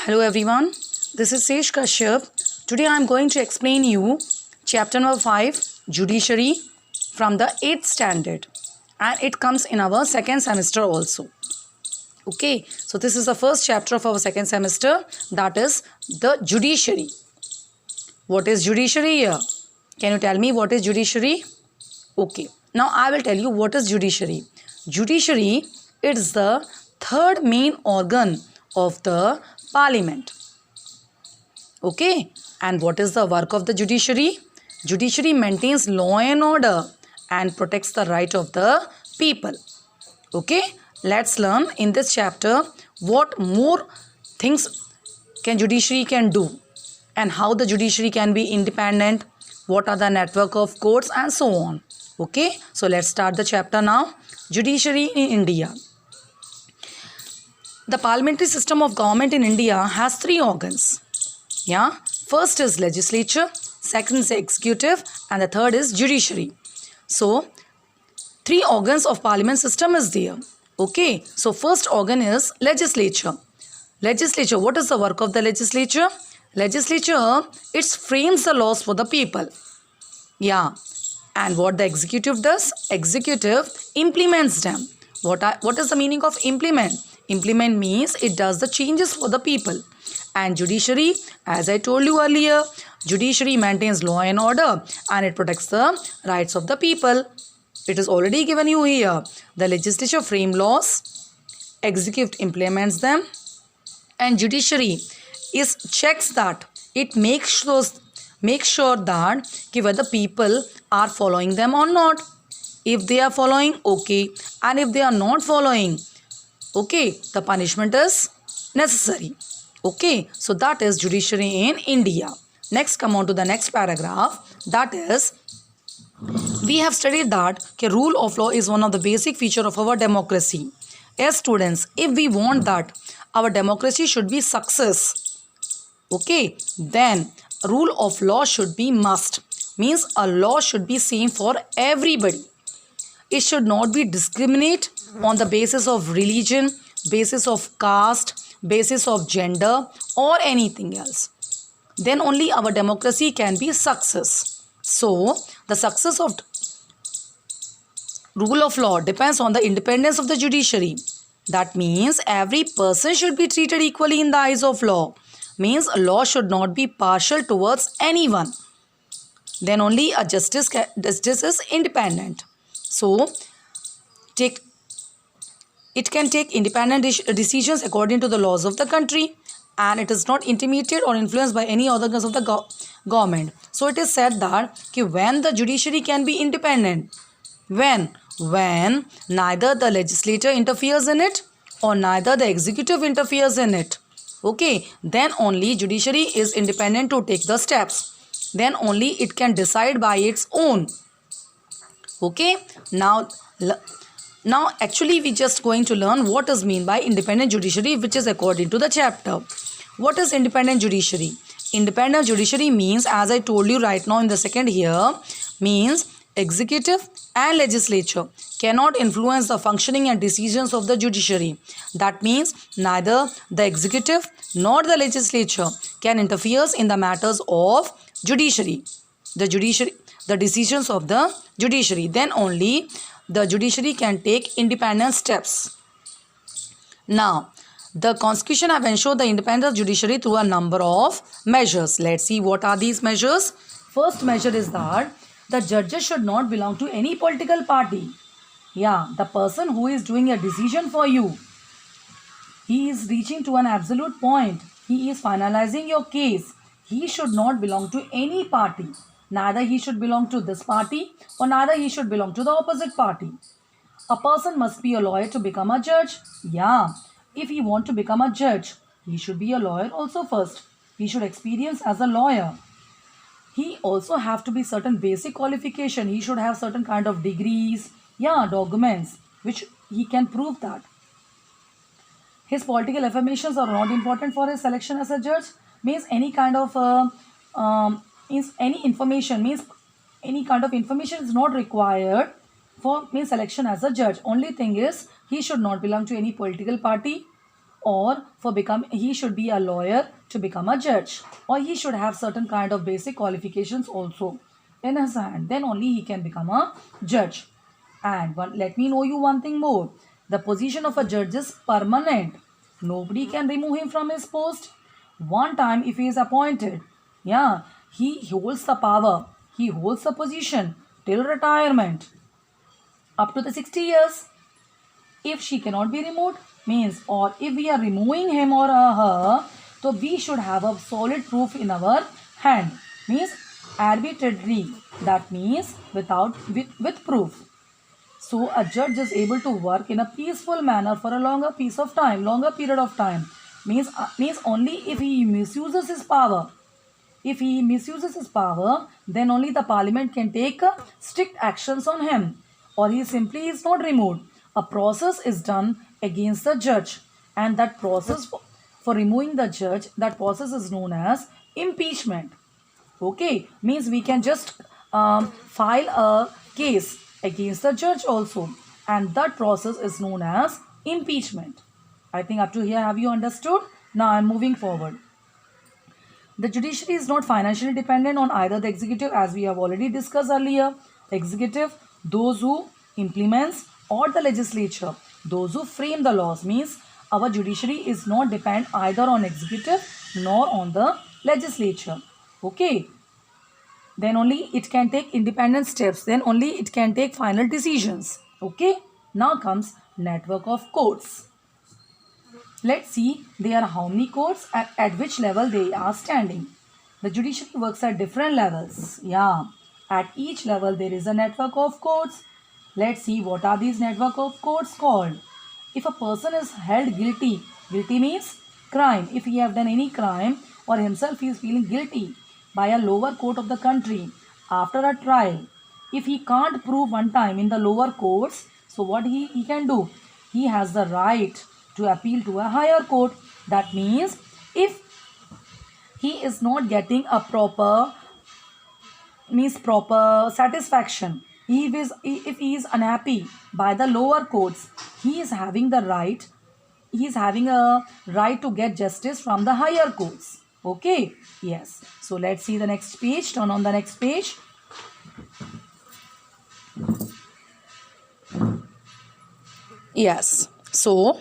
Hello everyone, this is Sesh Kashyap. Today I am going to explain you chapter number 5 Judiciary from the 8th standard, and it comes in our second semester also. Okay, so this is the first chapter of our second semester, that is the judiciary. What is judiciary here? Can you tell me what is judiciary? Okay, now I will tell you what is judiciary. Judiciary is the third main organ of the parliament. Okay, and what is the work of the judiciary? Judiciary maintains law and order and protects the right of the people. Okay, let's learn in this chapter what more things judiciary can do and how the judiciary can be independent, what are the network of courts and so on. Okay, so let's start the chapter now. Judiciary in India. The parliamentary system of government in India has three organs. Yeah, first is legislature, second is executive, and the third is judiciary. So, three organs of parliament system is there. Okay, so first organ is legislature. Legislature, what is the work of the legislature? Legislature, it frames the laws for the people. Yeah, and what the executive does? Executive implements them. What is the meaning of implement? Implement means it does the changes for the people. And judiciary, as I told you earlier, judiciary maintains law and order and it protects the rights of the people. It is already given you here. The legislature frame laws, executive implements them, and judiciary is checks that it makes sure that whether people are following them or not. If they are following, okay, and if they are not following, okay, the punishment is necessary. Okay, so that is judiciary in India. Next, come on to the next paragraph. That is, we have studied that rule of law is one of the basic feature of our democracy. As students, if we want that our democracy should be success, okay, then rule of law should be must. Means a law should be same for everybody. It should not be discriminate on the basis of religion, basis of caste, basis of gender or anything else. Then only our democracy can be success. So, the success of rule of law depends on the independence of the judiciary. That means every person should be treated equally in the eyes of law. Means law should not be partial towards anyone. Then only a justice is independent. So, it can take independent decisions according to the laws of the country, and it is not intimidated or influenced by any other organs of the government. So it is said that when the judiciary can be independent, when neither the legislature interferes in it or neither the executive interferes in it. Okay, then only judiciary is independent to take the steps. Then only it can decide by its own. Okay, now actually we just going to learn what is mean by independent judiciary, which is according to the chapter. What is independent judiciary? Independent judiciary means, as I told you right now in the second here, means executive and legislature cannot influence the functioning and decisions of the judiciary. That means neither the executive nor the legislature can interfere in the matters of judiciary. The decisions of the judiciary. Then only the judiciary can take independent steps. Now, the Constitution have ensured the independence of judiciary through a number of measures. Let's see what are these measures. First measure is that the judges should not belong to any political party. Yeah, the person who is doing a decision for you, he is reaching to an absolute point. He is finalizing your case. He should not belong to any party. Neither he should belong to this party or neither he should belong to the opposite party. A person must be a lawyer to become a judge. Yeah, if he want to become a judge, he should be a lawyer also first. He should experience as a lawyer. He also have to be certain basic qualification. He should have certain kind of degrees, yeah, documents, which he can prove that. His political affirmations are not important for his selection as a judge. Means any kind of any information is not required for selection as a judge. Only thing is he should not belong to any political party or for become he should be a lawyer to become a judge, or he should have certain kind of basic qualifications also in his hand, then only he can become a judge. And let me know you one thing more. The position of a judge is permanent. Nobody can remove him from his post. One time if he is appointed, yeah, he holds the power, he holds the position till retirement up to the 60 years. If she cannot be removed, means, or if we are removing him or her, so we should have a solid proof in our hand, means arbitrarily, that means with proof. So a judge is able to work in a peaceful manner for a longer period of time, means only if he misuses his power. If he misuses his power, then only the parliament can take strict actions on him, or he simply is not removed. A process is done against the judge, and that process for removing the judge, that process is known as impeachment. Okay, means we can just file a case against the judge also, and that process is known as impeachment. I think up to here have you understood? Now I am moving forward. The judiciary is not financially dependent on either the executive, as we have already discussed earlier. Executive, those who implements, or the legislature, those who frame the laws, means our judiciary is not depend either on executive nor on the legislature. Okay. Then only it can take independent steps. Then only it can take final decisions. Okay. Now comes network of courts. Let's see there are how many courts and at which level they are standing. The judiciary works at different levels. Yeah. At each level there is a network of courts. Let's see what are these network of courts called. If a person is held guilty, guilty means crime. If he have done any crime or himself he is feeling guilty by a lower court of the country after a trial, if he can't prove one time in the lower courts, so what he can do? He has the right to appeal to a higher court. That means if he is not getting a proper satisfaction, if he is unhappy by the lower courts, he is having a right to get justice from the higher courts. Okay, yes. So let's see the next page. Turn on the next page. Yes. So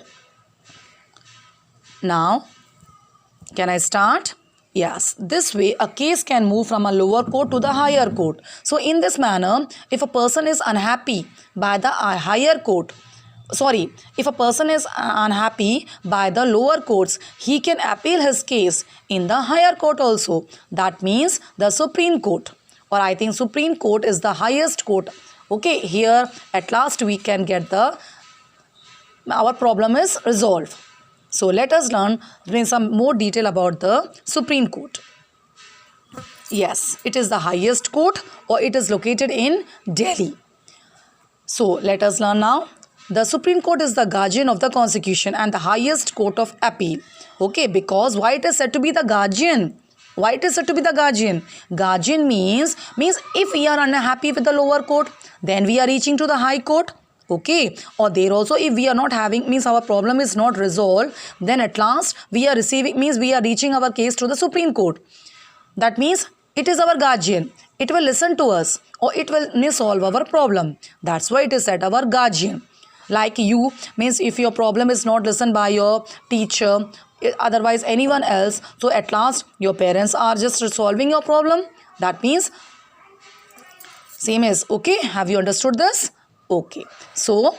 now can I start? Yes, this way a case can move from a lower court to the higher court. So in this manner, if a person is unhappy by the if a person is unhappy by the lower courts, he can appeal his case in the higher court also. That means the Supreme Court, or I think Supreme Court is the highest court. Okay, here at last we can get our problem is resolved. So let us learn some more detail about the Supreme Court. Yes, it is the highest court, or it is located in Delhi. So let us learn now. The Supreme Court is the guardian of the Constitution and the highest court of appeal. Okay, because why it is said to be the guardian? Why it is said to be the guardian? Guardian means if we are unhappy with the lower court, then we are reaching to the high court. Okay, or there also if we are not having, means our problem is not resolved, then at last we are reaching our case to the Supreme Court. That means it is our guardian. It will listen to us, or it will solve our problem. That's why it is said our guardian. Like you, means if your problem is not listened by your teacher, otherwise anyone else, so at last your parents are just resolving your problem. That means same as, okay, have you understood this? Okay, so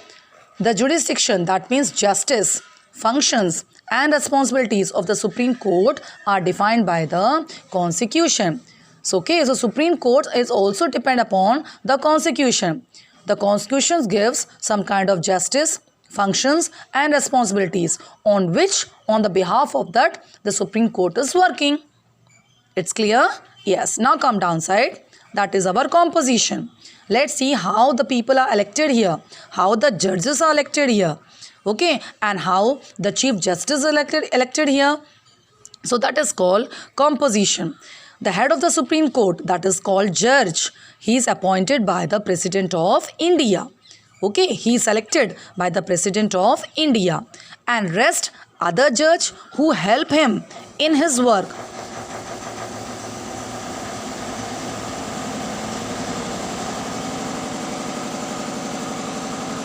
the jurisdiction, that means justice, functions and responsibilities of the Supreme Court are defined by the Constitution. So, okay, so Supreme Court is also depend upon the Constitution. The Constitution gives some kind of justice, functions and responsibilities on the behalf of that the Supreme Court is working. It's clear? Yes. Now come downside. That is our composition. Let's see how the people are elected here, how the judges are elected here, okay, and how the Chief Justice is elected here. So that is called composition. The head of the Supreme Court, that is called judge. He is appointed by the President of India. Okay, he is selected by the President of India, and rest other judge who help him in his work